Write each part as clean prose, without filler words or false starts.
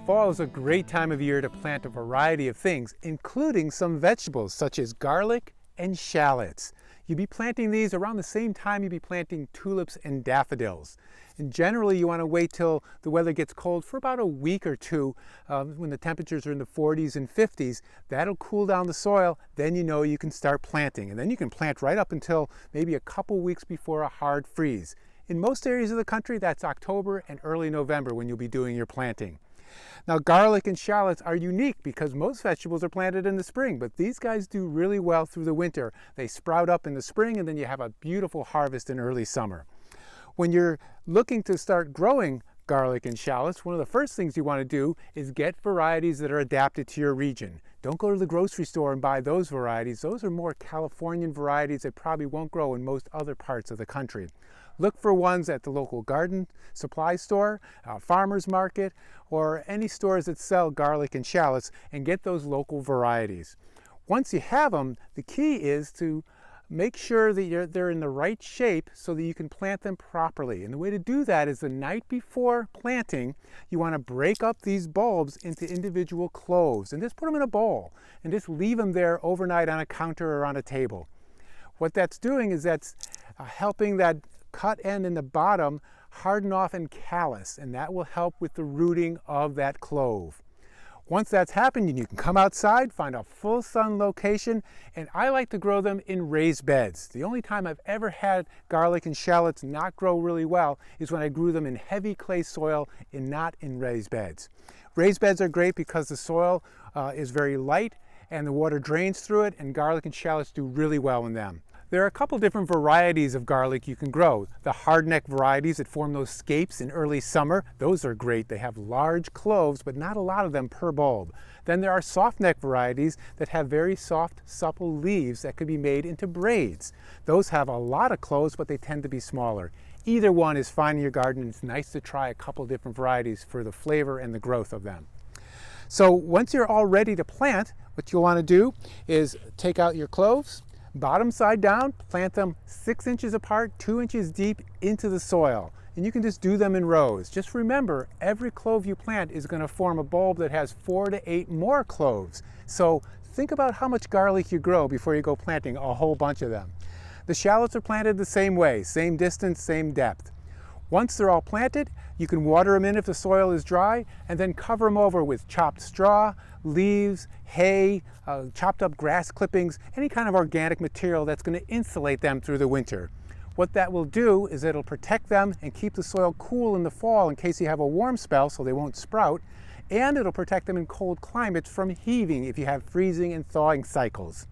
Fall is a great time of year to plant a variety of things, including some vegetables such as garlic and shallots. You'll be planting these around the same time you'll be planting tulips and daffodils. And generally you want to wait till the weather gets cold for about a week or two when the temperatures are in the 40s and 50s. That'll cool down the soil, then you know you can start planting. And then you can plant right up until maybe a couple weeks before a hard freeze. In most areas of the country, that's October and early November when you'll be doing your planting. Now, garlic and shallots are unique because most vegetables are planted in the spring, but these guys do really well through the winter. They sprout up in the spring and then you have a beautiful harvest in early summer. When you're looking to start growing garlic and shallots, one of the first things you want to do is get varieties that are adapted to your region. Don't go to the grocery store and buy those varieties. Those are more Californian varieties that probably won't grow in most other parts of the country. Look for ones at the local garden supply store, farmer's market, or any stores that sell garlic and shallots, and get those local varieties. Once you have them, the key is to make sure that they're in the right shape so that you can plant them properly. And the way to do that is the night before planting, you want to break up these bulbs into individual cloves and just put them in a bowl and just leave them there overnight on a counter or on a table. What that's doing is that's helping that cut end in the bottom harden off and callus, and that will help with the rooting of that clove. Once that's happened, you can come outside, find a full sun location, and I like to grow them in raised beds. The only time I've ever had garlic and shallots not grow really well is when I grew them in heavy clay soil and not in raised beds. Raised beds are great because the soil is very light and the water drains through it, and garlic and shallots do really well in them. There are a couple different varieties of garlic you can grow. The hardneck varieties that form those scapes in early summer, those are great. They have large cloves, but not a lot of them per bulb. Then there are softneck varieties that have very soft, supple leaves that could be made into braids. Those have a lot of cloves, but they tend to be smaller. Either one is fine in your garden. It's nice to try a couple different varieties for the flavor and the growth of them. So once you're all ready to plant, what you'll want to do is take out your cloves, bottom side down, plant them 6 inches apart, 2 inches deep into the soil. And you can just do them in rows. Just remember, every clove you plant is going to form a bulb that has 4 to 8 more cloves. So think about how much garlic you grow before you go planting a whole bunch of them. The shallots are planted the same way, same distance, same depth. Once they're all planted, you can water them in if the soil is dry, and then cover them over with chopped straw, leaves, hay, chopped up grass clippings, any kind of organic material that's going to insulate them through the winter. What that will do is it'll protect them and keep the soil cool in the fall in case you have a warm spell so they won't sprout, and it'll protect them in cold climates from heaving if you have freezing and thawing cycles.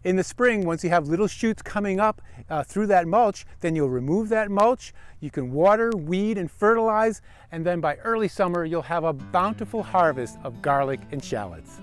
In the spring, once you have little shoots coming up through that mulch, then you'll remove that mulch. You can water, weed, and fertilize, and then by early summer, you'll have a bountiful harvest of garlic and shallots.